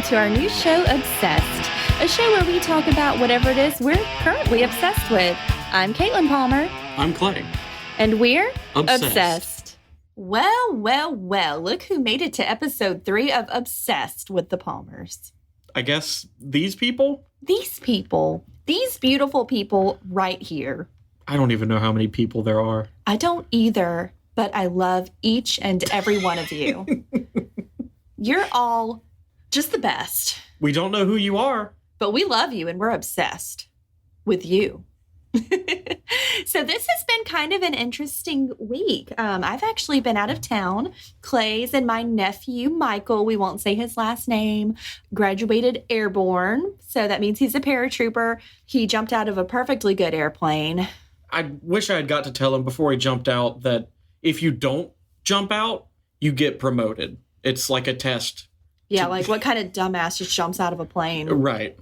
welcome to our new show, Obsessed, a show where we talk about whatever it is we're currently obsessed with. I'm Caitlin Palmer. I'm Clay. And we're Obsessed. Well, look who made it to episode 3 of Obsessed with the Palmers. I guess these people? These beautiful people right here. I don't even know how many people there are. I don't either, but I love each and every one of you. You're all just the best. We don't know who you are. But we love you and we're obsessed with you. So this has been kind of an interesting week. I've actually been out of town. Clay's and my nephew, Michael, we won't say his last name, graduated airborne. So that means he's a paratrooper. He jumped out of a perfectly good airplane. I wish I had got to tell him before he jumped out that if you don't jump out, you get promoted. It's like a test. Yeah, like what kind of dumbass just jumps out of a plane? Right.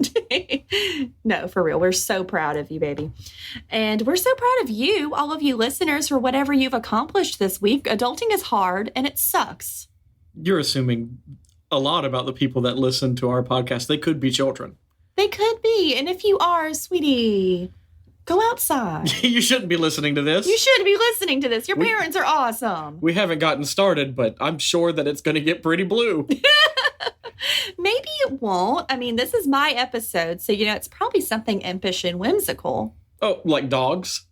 No, for real. We're so proud of you, baby. And we're so proud of you, all of you listeners, for whatever you've accomplished this week. Adulting is hard and it sucks. You're assuming a lot about the people that listen to our podcast. They could be children. They could be. And if you are, sweetie, go outside. You shouldn't be listening to this. You should be listening to this. Your parents are awesome. We haven't gotten started, but I'm sure that it's going to get pretty blue. Maybe it won't. I mean, this is my episode, so, it's probably something impish and whimsical. Oh, like dogs?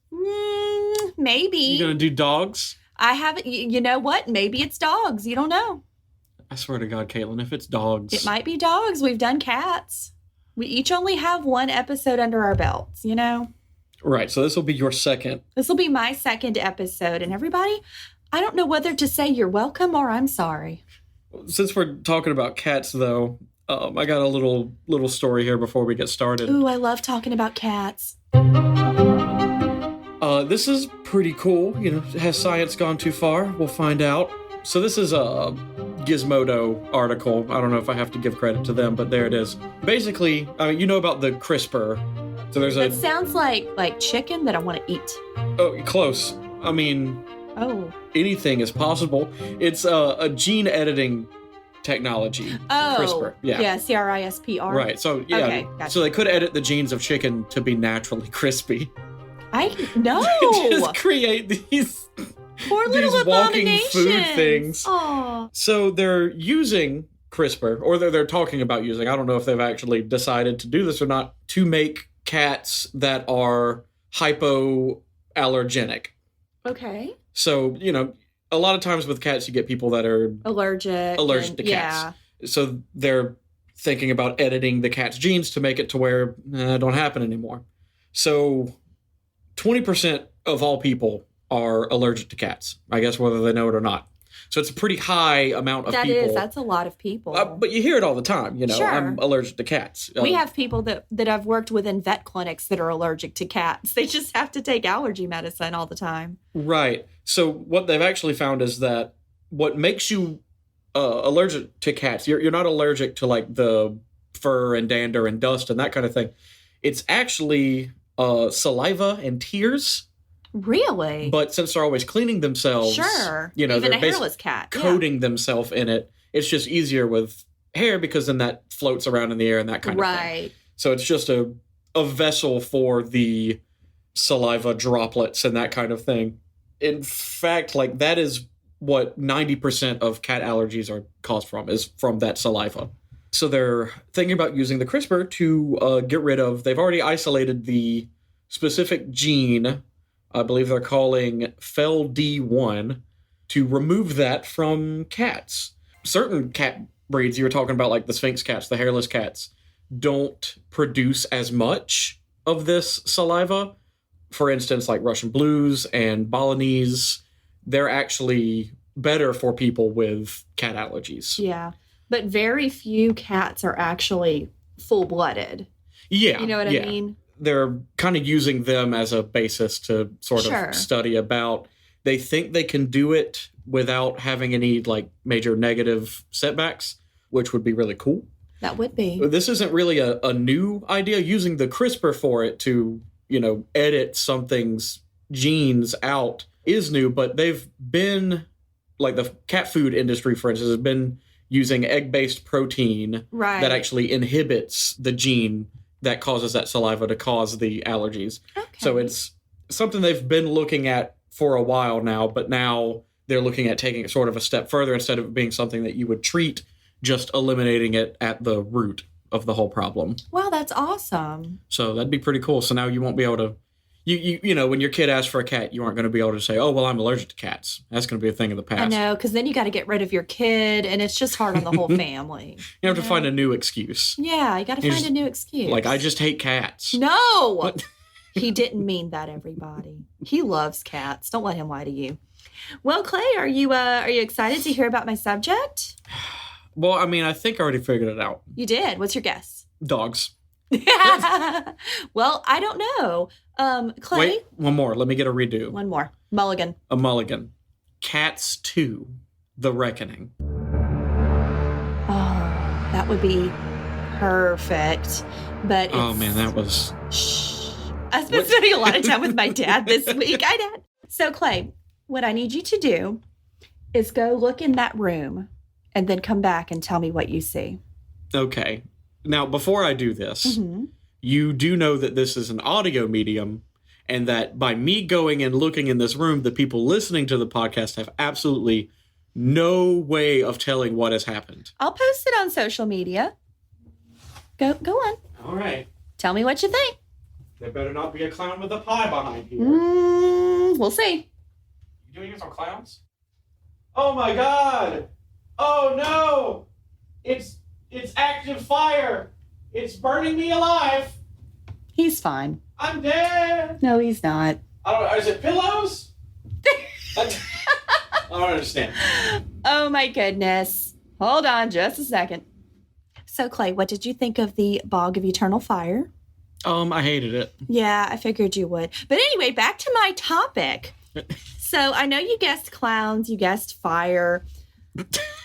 Maybe. You going to do dogs? I haven't. You know what? Maybe it's dogs. You don't know. I swear to God, Caitlin, if it's dogs. It might be dogs. We've done cats. We each only have one episode under our belts, Right, so this will be your second. This will be my second episode. And everybody, I don't know whether to say you're welcome or I'm sorry. Since we're talking about cats, though, I got a little story here before we get started. Ooh, I love talking about cats. This is pretty cool. Has science gone too far? We'll find out. So this is a Gizmodo article. I don't know if I have to give credit to them, but there it is. Basically, you know about the CRISPR. So there's That sounds like chicken that I want to eat. Oh, close. I mean... Oh. Anything is possible. It's a gene editing technology. Oh. CRISPR. Yeah. Yeah, CRISPR. Right. So, yeah. Okay, gotcha. So they could edit the genes of chicken to be naturally crispy. I know. Just create these poor little these walking abominations. food things. Aww. So they're using CRISPR, or they're talking about using, I don't know if they've actually decided to do this or not, to make cats that are hypoallergenic. Okay. So, a lot of times with cats, you get people that are allergic to cats. Yeah. So they're thinking about editing the cat's genes to make it to where it don't happen anymore. So 20% of all people are allergic to cats, I guess, whether they know it or not. So it's a pretty high amount of people. That's a lot of people. But you hear it all the time, Sure. I'm allergic to cats. We have people that I've worked with in vet clinics that are allergic to cats. They just have to take allergy medicine all the time. Right. So what they've actually found is that what makes you allergic to cats, you're not allergic to like the fur and dander and dust and that kind of thing. It's actually saliva and tears. Really? But since they're always cleaning themselves, sure. Even a hairless cat, coating themselves in it. It's just easier with hair because then that floats around in the air and that kind of thing. Right. So it's just a vessel for the saliva droplets and that kind of thing. In fact, like that is what 90% of cat allergies are caused from, is from that saliva. So they're thinking about using the CRISPR to get rid of, they've already isolated the specific gene, I believe they're calling FELD1, to remove that from cats. Certain cat breeds, you were talking about like the Sphinx cats, the hairless cats, don't produce as much of this saliva. For instance, like Russian blues and Balinese, they're actually better for people with cat allergies. Yeah, but very few cats are actually full-blooded. Yeah. You know what I mean? They're kind of using them as a basis to sort of study about. They think they can do it without having any like major negative setbacks, which would be really cool. That would be. This isn't really a new idea. Using the CRISPR for it to, edit something's genes out is new, but they've been, like the cat food industry, for instance, has been using egg-based protein Right. that actually inhibits the gene that causes that saliva to cause the allergies. Okay. So it's something they've been looking at for a while now, but now they're looking at taking it sort of a step further instead of it being something that you would treat, just eliminating it at the root of the whole problem. Wow, that's awesome. So that'd be pretty cool. So now you won't be able to, you know, when your kid asks for a cat, you aren't going to be able to say, oh, well, I'm allergic to cats. That's going to be a thing of the past. I know, because then you got to get rid of your kid, and it's just hard on the whole family. You have to find a new excuse. Yeah, you got to find a new excuse. Like, I just hate cats. No! What? He didn't mean that, everybody. He loves cats. Don't let him lie to you. Well, Clay, are you excited to hear about my subject? Well, I mean, I think I already figured it out. You did. What's your guess? Dogs. Well, I don't know. Clay? Wait, one more. Let me get a redo. One more. Mulligan. A mulligan. Cats 2, The Reckoning. Oh, that would be perfect. But Oh, man, that was... Shh. I've been spending a lot of time with my dad this week. So, Clay, what I need you to do is go look in that room and then come back and tell me what you see. Okay. Now, before I do this, you do know that this is an audio medium and that by me going and looking in this room, the people listening to the podcast have absolutely no way of telling what has happened. I'll post it on social media. Go on. All right. Tell me what you think. There better not be a clown with a pie behind here. We'll see. You doing this on clowns? Oh my god! Oh no! It's active fire! It's burning me alive! He's fine. I'm dead! No, he's not. I don't know. Is it pillows? I don't understand. Oh my goodness. Hold on just a second. So, Clay, what did you think of the Bog of Eternal Fire? I hated it. Yeah, I figured you would. But anyway, back to my topic. So I know you guessed clowns, you guessed fire.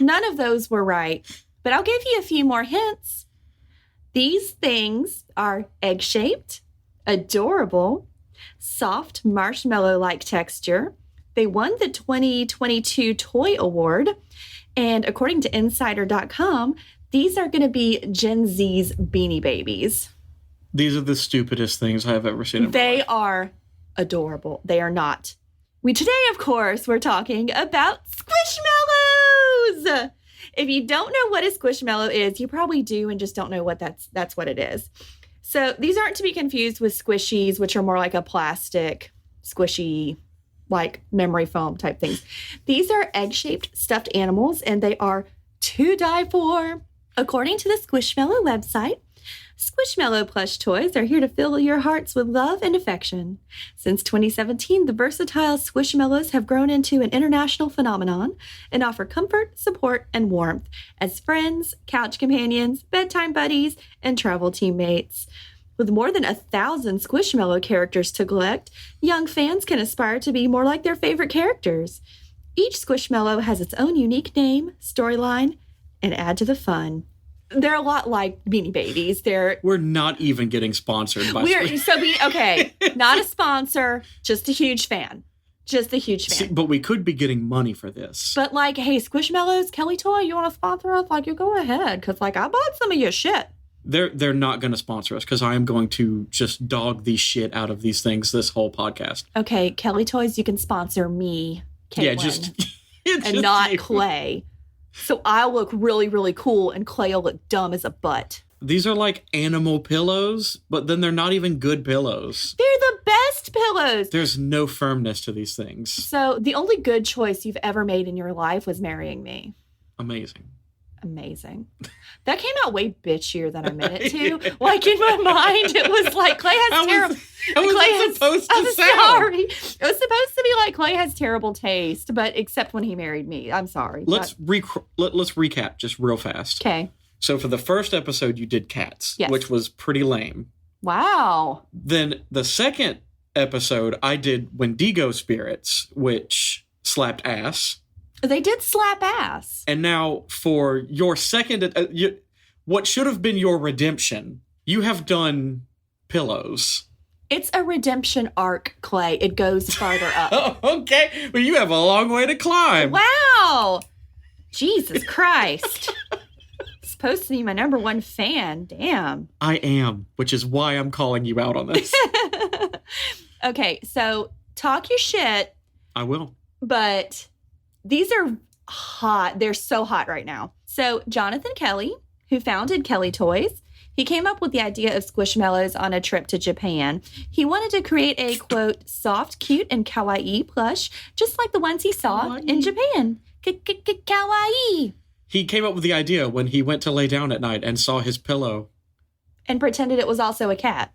None of those were right, but I'll give you a few more hints. These things are egg-shaped, adorable, soft marshmallow-like texture. They won the 2022 Toy Award. And according to Insider.com, these are going to be Gen Z's Beanie Babies. These are the stupidest things I have ever seen in my life. They are adorable. They are not. Today, of course, we're talking about Squishmallows. If you don't know what a Squishmallow is, you probably do and just don't know what that's what it is. So these aren't to be confused with squishies, which are more like a plastic, squishy, like memory foam type things. These are egg-shaped stuffed animals, and they are to die for. According to the Squishmallow website, Squishmallow plush toys are here to fill your hearts with love and affection. Since 2017, the versatile Squishmallows have grown into an international phenomenon and offer comfort, support, and warmth as friends, couch companions, bedtime buddies, and travel teammates. With more than 1,000 Squishmallow characters to collect, young fans can aspire to be more like their favorite characters. Each Squishmallow has its own unique name, storyline, and add to the fun. They're a lot like Beanie Babies. We're not even getting sponsored by okay, not a sponsor, just a huge fan. Just a huge fan. See, but we could be getting money for this. But like, hey, Squishmallows, Kelly Toy, you want to sponsor us? Like, you go ahead, because like I bought some of your shit. They're not going to sponsor us because I am going to just dog the shit out of these things this whole podcast. Okay, Kelly Toys, you can sponsor me, Caitlin, yeah, just not you. Clay. So I'll look really, really cool, and Clay will look dumb as a butt. These are like animal pillows, but then they're not even good pillows. They're the best pillows. There's no firmness to these things. So the only good choice you've ever made in your life was marrying me. Amazing. That came out way bitchier than I meant it to. Like in my mind, it was like Clay has terrible. How was it supposed to sound? Sorry, it was supposed to be like Clay has terrible taste, but except when he married me. I'm sorry. Let's recap just real fast. Okay. So for the first episode, you did cats, yes, which was pretty lame. Wow. Then the second episode, I did Wendigo spirits, which slapped ass. They did slap ass. And now for your second, what should have been your redemption, you have done pillows. It's a redemption arc, Clay. It goes farther up. Okay. Well, you have a long way to climb. Wow. Jesus Christ. Supposed to be my number one fan. Damn. I am, which is why I'm calling you out on this. Okay, so talk your shit. I will. But these are hot. They're so hot right now. So Jonathan Kelly, who founded Kelly Toys, he came up with the idea of Squishmallows on a trip to Japan. He wanted to create a, quote, soft, cute, and kawaii plush, just like the ones he saw in Japan. Kawaii. He came up with the idea when he went to lay down at night and saw his pillow. And pretended it was also a cat.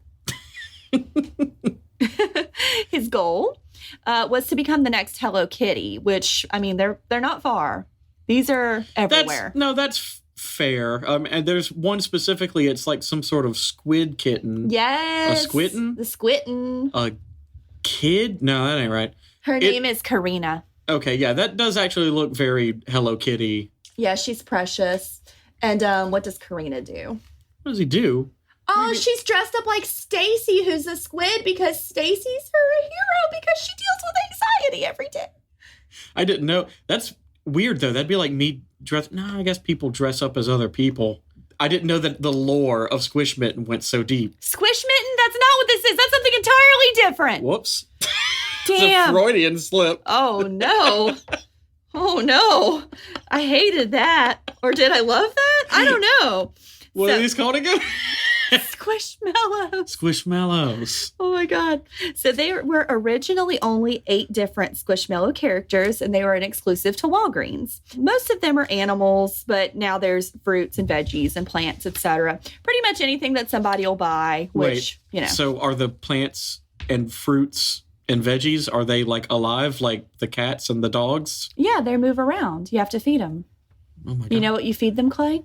His goal was to become the next Hello Kitty, which, I mean, they're not far. These are everywhere. That's fair. And there's one specifically, it's like some sort of squid kitten. Yes. A squitten? The squitten. A kid? No, that ain't right. Her name is Karina. Okay, yeah, that does actually look very Hello Kitty. Yeah, she's precious. And what does Karina do? What does he do? Oh, she's dressed up like Stacy, who's a squid, because Stacy's her hero because she deals with anxiety every day. I didn't know. That's weird, though. That'd be like me dress. No, I guess people dress up as other people. I didn't know that the lore of Squishmitten went so deep. Squishmitten? That's not what this is. That's something entirely different. Whoops. Damn. It's a Freudian slip. Oh, no. Oh, no. I hated that. Or did I love that? I don't know. What are these called again? Squishmallows. Squishmallows. Oh my God. So they were originally only 8 different Squishmallow characters, and they were an exclusive to Walgreens. Most of them are animals, but now there's fruits and veggies and plants, etc. Pretty much anything that somebody will buy, which, you know. So are the plants and fruits and veggies, are they like alive like the cats and the dogs? Yeah, they move around. You have to feed them. Oh my God. You know what you feed them, Clay?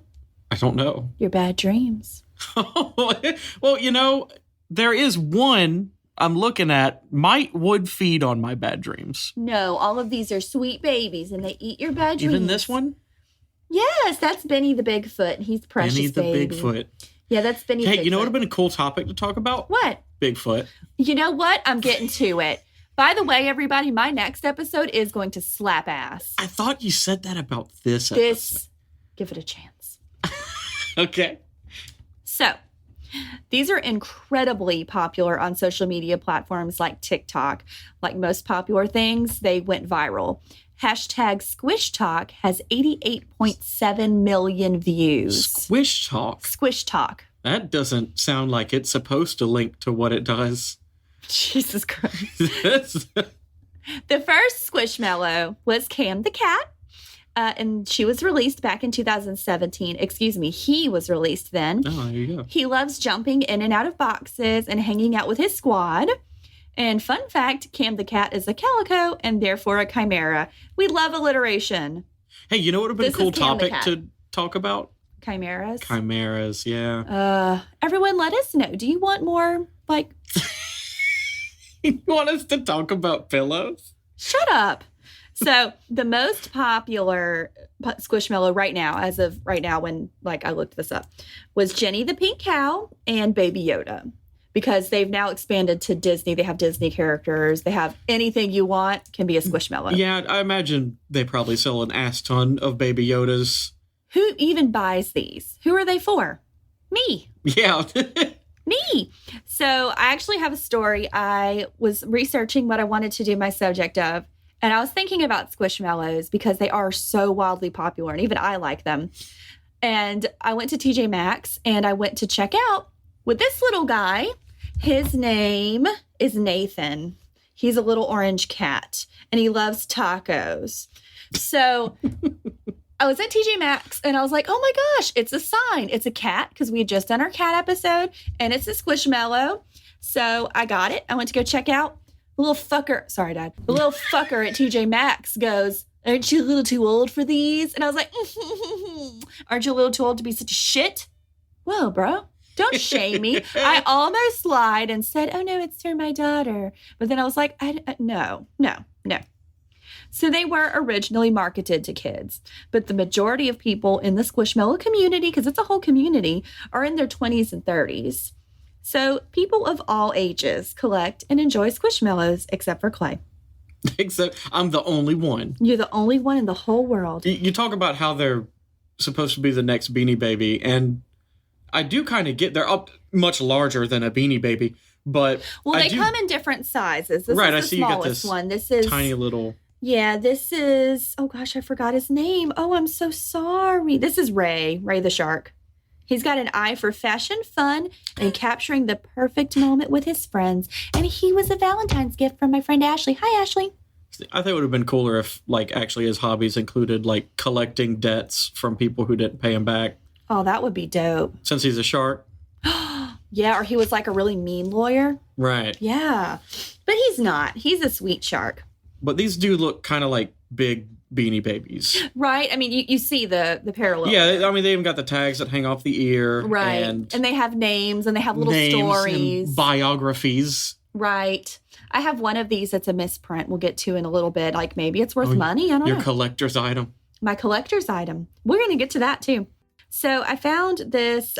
I don't know. Your bad dreams. Well, you know, there is one I'm looking at would feed on my bad dreams. No, all of these are sweet babies and they eat your bad dreams. Even this one? Yes, that's Benny the Bigfoot. He's precious, Benny the baby. Bigfoot. Yeah, that's Benny the Bigfoot. Hey, you know what would have been a cool topic to talk about? What? Bigfoot. You know what? I'm getting to it. By the way, everybody, my next episode is going to slap ass. I thought you said that about this episode. Give it a chance. Okay. So, these are incredibly popular on social media platforms like TikTok. Like most popular things, they went viral. Hashtag Squish Talk has 88.7 million views. Squish Talk? Squish Talk. That doesn't sound like it's supposed to link to what it does. Jesus Christ. The first Squishmallow was Cam the cat. And she was released back in 2017. Excuse me, he was released then. Oh, there you go. He loves jumping in and out of boxes and hanging out with his squad. And fun fact, Cam the cat is a calico and therefore a chimera. We love alliteration. Hey, you know what would have been a cool topic to talk about? Chimeras. Chimeras, yeah. Everyone let us know. Do you want more, like... You want us to talk about pillows? Shut up. So the most popular Squishmallow right now, as of right now when I looked this up, was Jenny the Pink Cow and Baby Yoda. Because they've now expanded to Disney. They have Disney characters. They have anything you want can be a Squishmallow. Yeah, I imagine they probably sell an ass ton of Baby Yodas. Who even buys these? Who are they for? Me. Yeah. Me. So I actually have a story. I was researching what I wanted to do my subject of. And I was thinking about Squishmallows because they are so wildly popular. And even I like them. And I went to TJ Maxx and I went to check out with this little guy. His name is Nathan. He's a little orange cat and he loves tacos. So I was at TJ Maxx and I was like, oh my gosh, it's a sign. It's a cat because we had just done our cat episode and it's a Squishmallow. So I got it. I went to go check out. The little fucker, sorry, Dad. The little fucker at TJ Maxx goes, aren't you a little too old for these? And I was like, aren't you a little too old to be such a shit? Whoa, bro. Don't shame me. I almost lied and said, oh, no, it's for my daughter. But then I was like, no. So they were originally marketed to kids. But the majority of people in the Squishmallow community, because it's a whole community, are in their 20s and 30s. So people of all ages collect and enjoy Squishmallows, except for Clay. Except I'm the only one. You're the only one in the whole world. You talk about how they're supposed to be the next Beanie Baby, and I do kind of get they're up much larger than a Beanie Baby, but well, they come in different sizes. This right, is the I see smallest you got this one. This is tiny little. Yeah, this is. Oh gosh, I forgot his name. Oh, I'm so sorry. This is Ray the shark. He's got an eye for fashion, fun, and capturing the perfect moment with his friends. And he was a Valentine's gift from my friend Ashley. Hi, Ashley. I think it would have been cooler if, like, actually his hobbies included, like, collecting debts from people who didn't pay him back. Oh, that would be dope. Since he's a shark. Yeah, or he was like a really mean lawyer. Right. Yeah. But he's not. He's a sweet shark. But these do look kind of like big Beanie Babies. Right. I mean, you see the parallel. Yeah, I mean, they even got the tags that hang off the ear. Right. And they have names and they have little stories. And biographies. Right. I have one of these that's a misprint we'll get to in a little bit. Like maybe it's worth money. I don't know. Your collector's item. My collector's item. We're going to get to that too. So I found this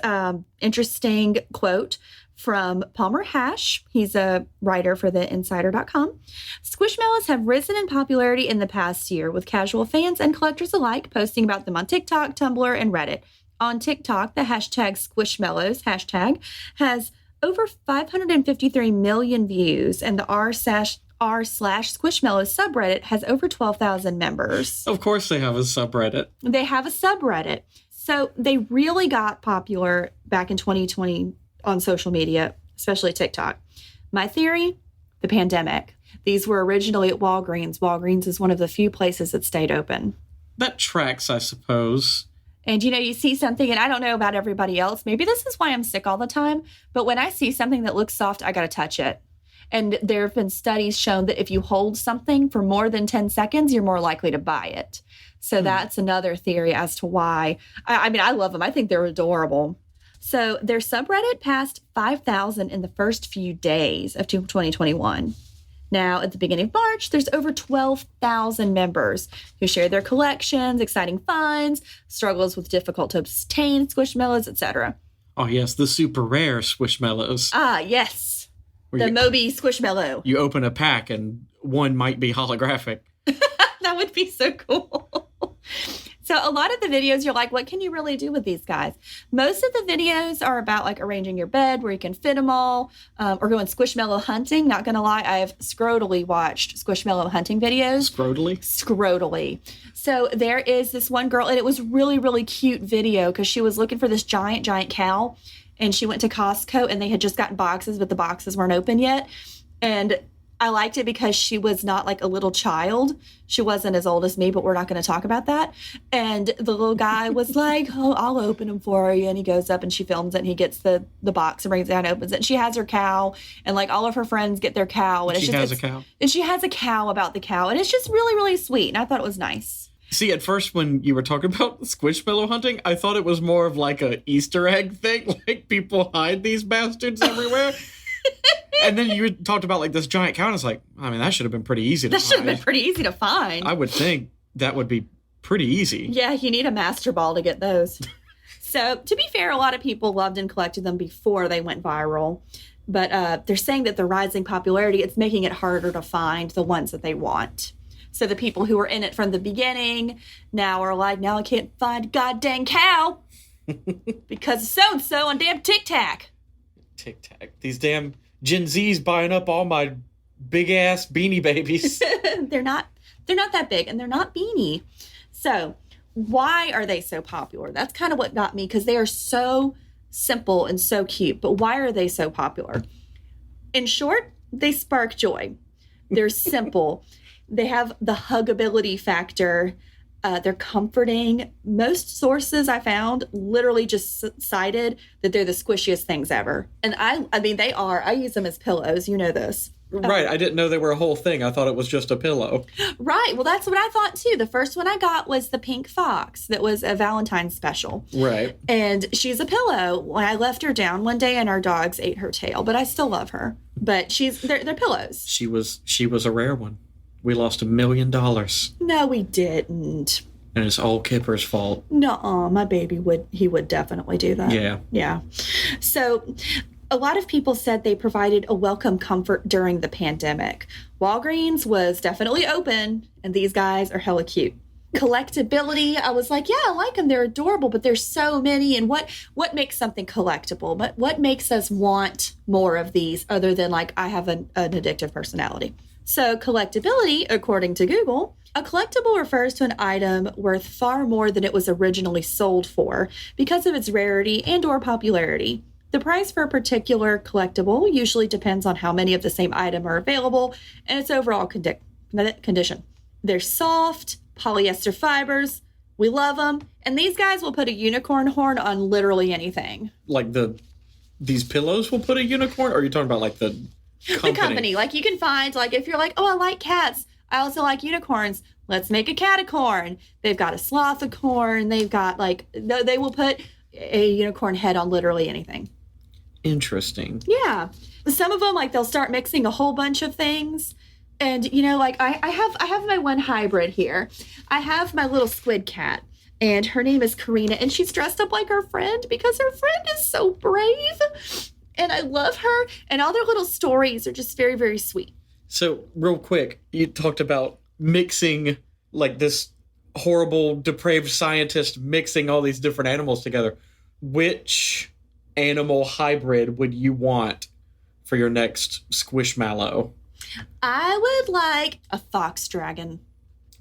interesting quote from Palmer Hash. He's a writer for the Insider.com. Squishmallows have risen in popularity in the past year, with casual fans and collectors alike posting about them on TikTok, Tumblr, and Reddit. On TikTok, the hashtag Squishmallows hashtag has over 553 million views, and the r/Squishmallows subreddit has over 12,000 members. Of course they have a subreddit. They have a subreddit. So they really got popular back in 2020 on social media, especially TikTok. My theory, the pandemic. These were originally at Walgreens. Walgreens is one of the few places that stayed open. That tracks, I suppose. And, you see something, and I don't know about everybody else. Maybe this is why I'm sick all the time. But when I see something that looks soft, I got to touch it. And there have been studies shown that if you hold something for more than 10 seconds, you're more likely to buy it. So that's another theory as to why. I mean, I love them. I think they're adorable. So their subreddit passed 5,000 in the first few days of 2021. Now, at the beginning of March, there's over 12,000 members who share their collections, exciting finds, struggles with difficult to obtain Squishmallows, etc. Oh, yes, the super rare Squishmallows. Ah, yes. The Moby Squishmallow. You open a pack and one might be holographic. That would be so cool. So a lot of the videos, you're like, what can you really do with these guys? Most of the videos are about like arranging your bed where you can fit them all, or going Squishmallow hunting. Not going to lie, I've scrotally watched Squishmallow hunting videos. Scrotally? Scrotally. So there is this one girl, and it was really, really cute video because she was looking for this giant, giant cow, and she went to Costco, and they had just gotten boxes, but the boxes weren't open yet. And I liked it because she was not like a little child. She wasn't as old as me, but we're not going to talk about that. And the little guy was like, oh, I'll open them for you. And he goes up and she films it, and he gets the box and brings it down and opens it. And she has her cow, and like all of her friends get their cow. And she has a cow. And she has a cow about the cow. And it's just really, really sweet. And I thought it was nice. See, at first when you were talking about Squishmallow hunting, I thought it was more of like a Easter egg thing. Like people hide these bastards everywhere. And then you talked about like this giant cow, and it's like, I mean, that should have been pretty easy to find. That should have been pretty easy to find. I would think that would be pretty easy. Yeah, you need a master ball to get those. So, to be fair, a lot of people loved and collected them before they went viral. But they're saying that the rising popularity, it's making it harder to find the ones that they want. So the people who were in it from the beginning now are like, now I can't find a goddamn cow because of so-and-so on damn TikTok. TikTok. These damn Gen Z's buying up all my big-ass Beanie Babies. They're not that big, and they're not beanie. So why are they so popular? That's kind of what got me, because they are so simple and so cute. But why are they so popular? In short, they spark joy. They're simple. They have the huggability factor. They're comforting. Most sources I found literally just cited that they're the squishiest things ever. And I mean, they are. I use them as pillows. You know this. Right. I didn't know they were a whole thing. I thought it was just a pillow. Right. Well, that's what I thought, too. The first one I got was the pink fox that was a Valentine's special. Right. And she's a pillow. When I left her down one day and our dogs ate her tail, but I still love her. But they're pillows. She was a rare one. We lost $1 million. No, we didn't. And it's all Kipper's fault. Nuh-uh, my baby would definitely do that. Yeah. Yeah. So A lot of people said they provided a welcome comfort during the pandemic. Walgreens was definitely open, and these guys are hella cute. Collectability, I was like, yeah, I like them. They're adorable, but there's so many. And what makes something collectible? But what makes us want more of these other than like I have an addictive personality? So collectability, according to Google, a collectible refers to an item worth far more than it was originally sold for because of its rarity and or popularity. The price for a particular collectible usually depends on how many of the same item are available and its overall condition. They're soft, polyester fibers. We love them. And these guys will put a unicorn horn on literally anything. Like these pillows will put a unicorn? Or are you talking about like the company? The company. Like you can find, like if you're like, oh, I like cats. I also like unicorns. Let's make a catacorn. They've got a slothicorn. They've got like, they will put a unicorn head on literally anything. Interesting. Yeah. Some of them, like they'll start mixing a whole bunch of things. And, you know, like I have my one hybrid here. I have my little squid cat, and her name is Karina, and she's dressed up like her friend because her friend is so brave. And I love her, and all their little stories are just very, very sweet. So, real quick, you talked about mixing, like this horrible, depraved scientist mixing all these different animals together. Which animal hybrid would you want for your next Squishmallow? I would like a fox dragon.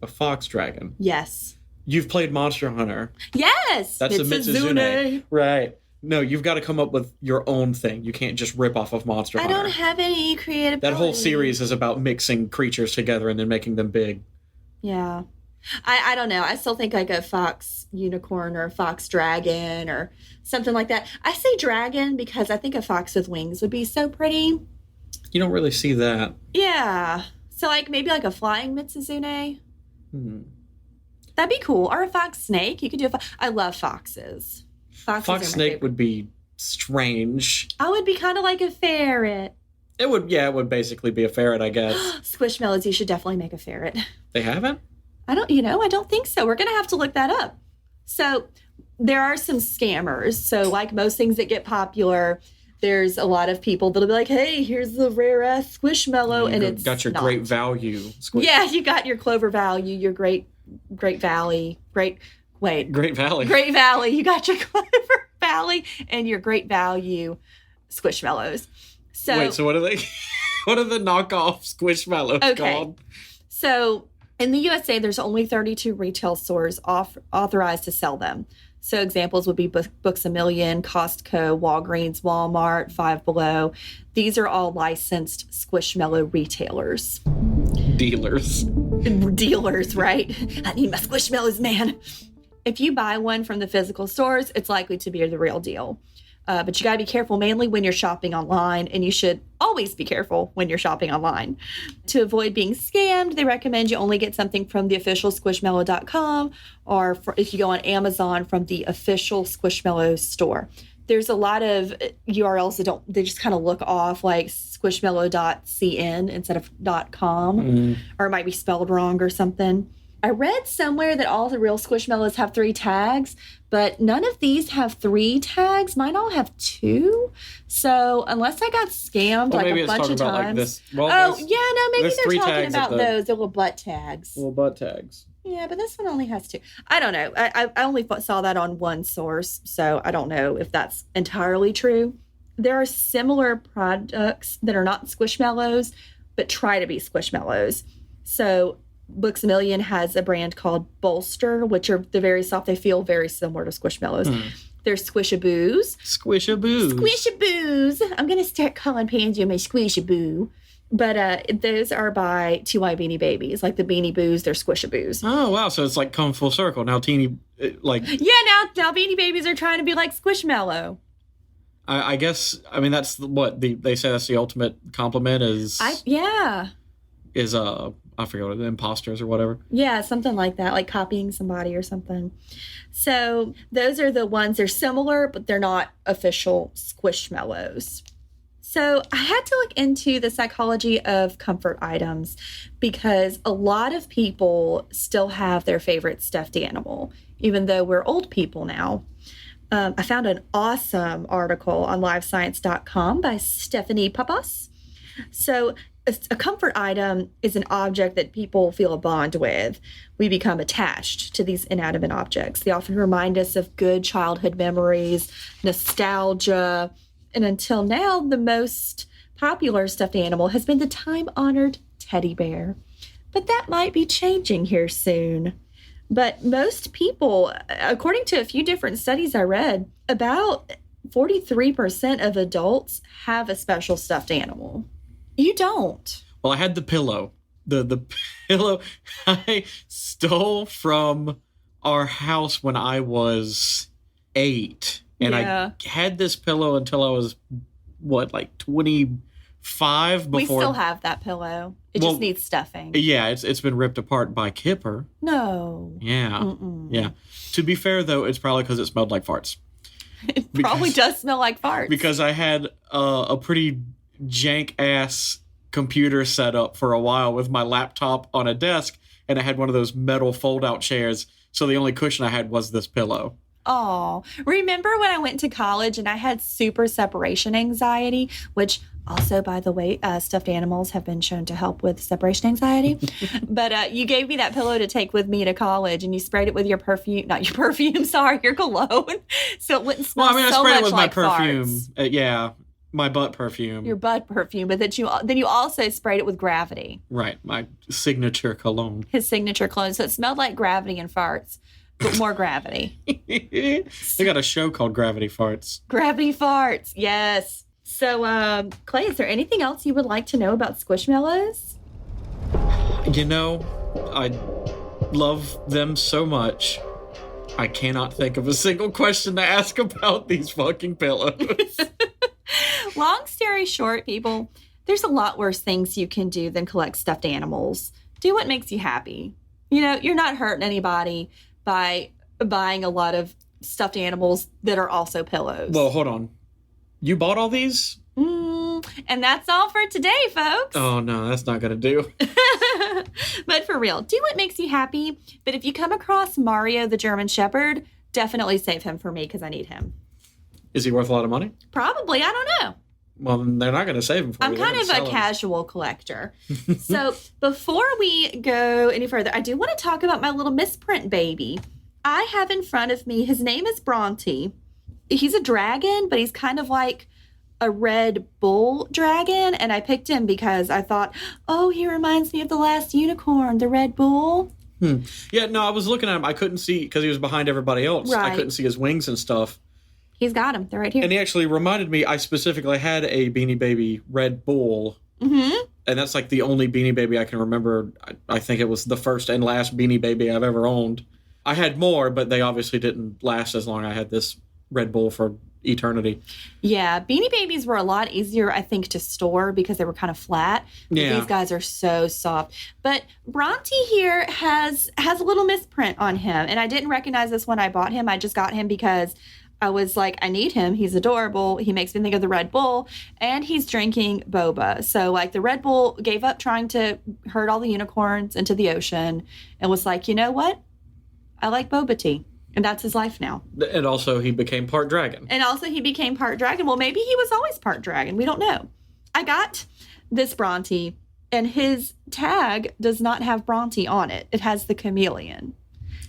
A fox dragon? Yes. You've played Monster Hunter. Yes! That's a Mitsuzune. Right. No, you've got to come up with your own thing. You can't just rip off of Monster Hunter. I don't have any creative That whole series is about mixing creatures together and then making them big. Yeah. I don't know. I still think like a fox unicorn or a fox dragon or something like that. I say dragon because I think a fox with wings would be so pretty. You don't really see that. Yeah. So like maybe like a flying Mitsuzune. That'd be cool. Or a fox snake. You could do I love foxes. Fox snake would be strange. I would be kind of like a ferret. It would basically be a ferret, I guess. Squishmallows, you should definitely make a ferret. They haven't? I don't think so. We're going to have to look that up. So there are some scammers. So like most things that get popular, there's a lot of people that'll be like, hey, here's the rare ass Squishmallow. And it's got your not. Great Value. Yeah, you got your Clover Value, your Great Valley. Great Valley. You got your Clover Valley and your Great Value Squishmallows. So wait, so what are they? What are the knockoff Squishmallows called? So in the USA, there's only 32 retail stores authorized to sell them. So examples would be Books A Million, Costco, Walgreens, Walmart, Five Below. These are all licensed Squishmallow retailers. Dealers, right? I need my Squishmallows, man. If you buy one from the physical stores, it's likely to be the real deal. But you got to be careful, mainly when you're shopping online, and you should always be careful when you're shopping online. To avoid being scammed, they recommend you only get something from the official Squishmallow.com, or if you go on Amazon, from the official Squishmallow store. There's a lot of URLs they just kind of look off, like squishmallow.cn instead of .com, or it might be spelled wrong or something. I read somewhere that all the real Squishmallows have 3 tags, but none of these have 3 tags. Mine all have 2. So unless I got scammed like a bunch of times. Maybe they're talking about those little butt tags. Little butt tags. Yeah, but this one only has 2. I don't know. I only saw that on one source, so I don't know if that's entirely true. There are similar products that are not Squishmallows, but try to be Squishmallows. So Books A Million has a brand called Bolster, which are very soft. They feel very similar to Squishmallows. There's Squishaboos. I'm going to start calling Pansy my Squishaboo. But those are by TY Beanie Babies. Like the Beanie Boos, they're Squishaboos. Oh, wow. So it's like come full circle. Now teeny, like... Yeah, now Beanie Babies are trying to be like Squishmallow. I guess, I mean, that's what they say that's the ultimate compliment is... I forget what, the imposters or whatever. Yeah, something like that, like copying somebody or something. So those are the ones, they're similar, but they're not official Squishmallows. So I had to look into the psychology of comfort items because a lot of people still have their favorite stuffed animal, even though we're old people now. I found an awesome article on livescience.com by Stephanie Papas. So a comfort item is an object that people feel a bond with. We become attached to these inanimate objects. They often remind us of good childhood memories, nostalgia, and until now, the most popular stuffed animal has been the time-honored teddy bear. But that might be changing here soon. But most people, according to a few different studies I read, about 43% of adults have a special stuffed animal. You don't. Well, I had the pillow. The pillow I stole from our house when I was 8. And I had this pillow until I was, 25 before. We still have that pillow. It just needs stuffing. Yeah, it's been ripped apart by Kipper. No. Yeah. Mm-mm. Yeah. To be fair, though, it's probably because it smelled like farts. It probably does smell like farts. Because I had a pretty jank-ass computer set up for a while with my laptop on a desk, and I had one of those metal fold-out chairs, so the only cushion I had was this pillow. Oh, remember when I went to college and I had super separation anxiety, which also, by the way, stuffed animals have been shown to help with separation anxiety. But you gave me that pillow to take with me to college, and you sprayed it with your perfume, not your perfume, sorry, your cologne, so it wouldn't smell so much like farts. I sprayed it with my perfume. Yeah, my butt perfume. Your butt perfume, but then you also sprayed it with Gravity. Right, my signature cologne. His signature cologne, so it smelled like Gravity and farts. But more Gravity. They got a show called Gravity Farts. Gravity Farts, yes. So, Clay, is there anything else you would like to know about Squishmallows? You know, I love them so much. I cannot think of a single question to ask about these fucking pillows. Long story short, people, there's a lot worse things you can do than collect stuffed animals. Do what makes you happy. You know, you're not hurting anybody by buying a lot of stuffed animals that are also pillows. Well, hold on. You bought all these? And that's all for today, folks. Oh, no, that's not going to do. But for real, do what makes you happy. But if you come across Mario the German Shepherd, definitely save him for me because I need him. Is he worth a lot of money? Probably. I don't know. Well, they're not going to save him for I'm me. kind of a casual collector. So before we go any further, I do want to talk about my little misprint baby. I have in front of me, his name is Bronte. He's a dragon, but he's kind of like a Red Bull dragon. And I picked him because I thought, oh, he reminds me of the last unicorn, the Red Bull. Yeah, no, I was looking at him. I couldn't see because he was behind everybody else. Right. I couldn't see his wings and stuff. He's got them. They're right here. And he actually reminded me, I specifically had a Beanie Baby Red Bull. Mm-hmm. And that's like the only Beanie Baby I can remember. I think it was the first and last Beanie Baby I've ever owned. I had more, but they obviously didn't last as long. I had this Red Bull for eternity. Yeah, Beanie Babies were a lot easier, I think, to store because they were kind of flat. Yeah. These guys are so soft. But Bronte here has a little misprint on him. And I didn't recognize this when I bought him. I just got him because I was like, I need him. He's adorable. He makes me think of the Red Bull. And he's drinking boba. So, like, the Red Bull gave up trying to herd all the unicorns into the ocean and was like, you know what? I like boba tea. And that's his life now. And also he became part dragon. Well, maybe he was always part dragon. We don't know. I got this Bronte, and his tag does not have Bronte on it. It has the chameleon.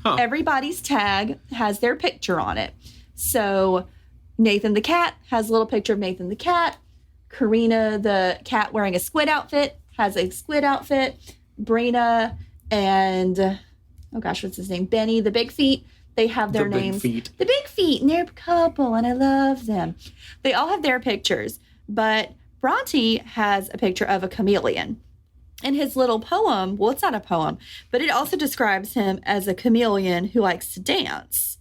Huh. Everybody's tag has their picture on it. So Nathan the cat has a little picture of Nathan the cat. Karina the cat wearing a squid outfit has a squid outfit. Brina and, oh gosh, what's his name? Benny the Big Feet. They have their names. The Big Feet, and they're a couple, and I love them. They all have their pictures, but Bronte has a picture of a chameleon. And his little poem, well, it's not a poem, but it also describes him as a chameleon who likes to dance.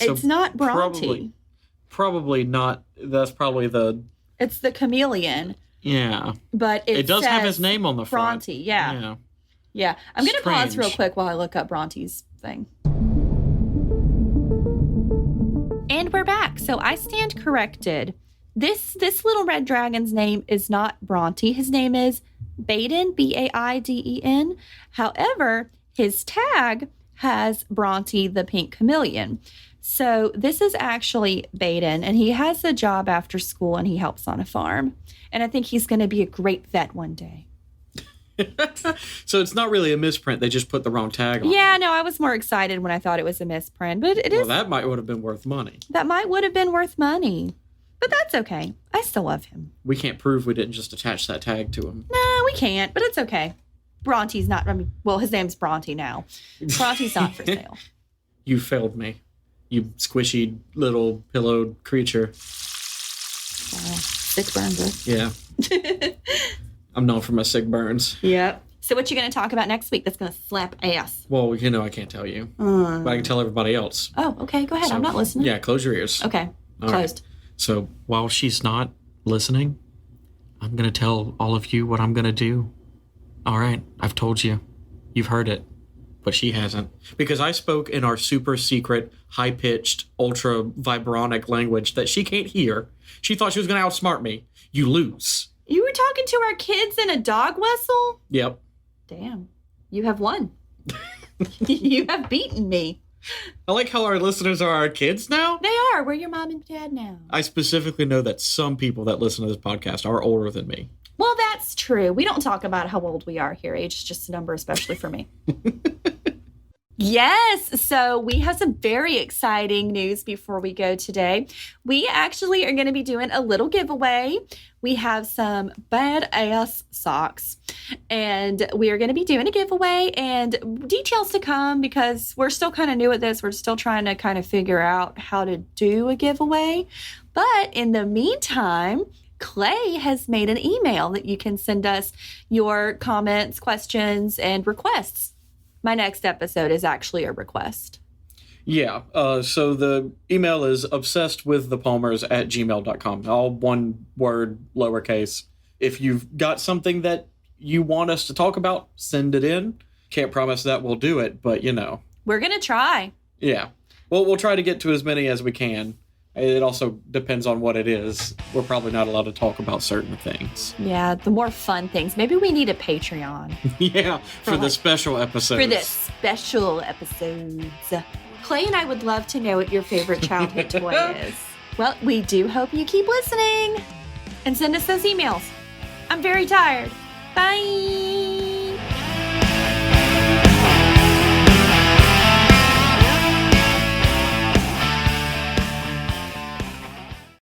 So it's not Bronte. Probably not. That's probably the... It's the chameleon. Yeah. But it does have his name on the front. Bronte, yeah. Yeah. I'm going to pause real quick while I look up Bronte's thing. And we're back. So I stand corrected. This little red dragon's name is not Bronte. His name is Baiden, Baiden. However, his tag has Bronte the pink chameleon. So this is actually Baden, and he has a job after school, and he helps on a farm. And I think he's going to be a great vet one day. So it's not really a misprint. They just put the wrong tag on. Yeah, no, I was more excited when I thought it was a misprint, but it Well, is. that might would have been worth money. That might would have been worth money, but that's okay. I still love him. We can't prove we didn't just attach that tag to him. No, we can't, but it's okay. Bronte's not, well, his name's Bronte now. Bronte's not for sale. You failed me. You squishy little pillowed creature. Sick burns. Yeah. I'm known for my sick burns. Yep. So what you going to talk about next week that's going to slap ass? Well, I can't tell you. But I can tell everybody else. Oh, okay. Go ahead. So, I'm not listening. Yeah, close your ears. Okay. All Closed. Right. So while she's not listening, I'm going to tell all of you what I'm going to do. All right. I've told you. You've heard it. But she hasn't. Because I spoke in our super secret, high-pitched, ultra vibronic language that she can't hear. She thought she was going to outsmart me. You lose. You were talking to our kids in a dog whistle? Yep. Damn. You have won. You have beaten me. I like how our listeners are our kids now. They are. We're your mom and dad now. I specifically know that some people that listen to this podcast are older than me. Well, that's true. We don't talk about how old we are here. Age is just a number, especially for me. Yes. So we have some very exciting news before we go today. We actually are going to be doing a little giveaway. We have some badass socks, and we are going to be doing a giveaway, and details to come because we're still kind of new at this. We're still trying to kind of figure out how to do a giveaway. But in the meantime, Clay has made an email that you can send us your comments, questions, and requests. My next episode is actually a request. Yeah. So the email is obsessedwiththepalmers@gmail.com. All one word, lowercase. If you've got something that you want us to talk about, send it in. Can't promise that we'll do it, but We're going to try. Yeah. Well, we'll try to get to as many as we can. It also depends on what it is. We're probably not allowed to talk about certain things. Yeah, the more fun things. Maybe we need a Patreon. Yeah, for the special episodes. For the special episodes. Clay and I would love to know what your favorite childhood toy is. Well, we do hope you keep listening and send us those emails. I'm very tired. Bye.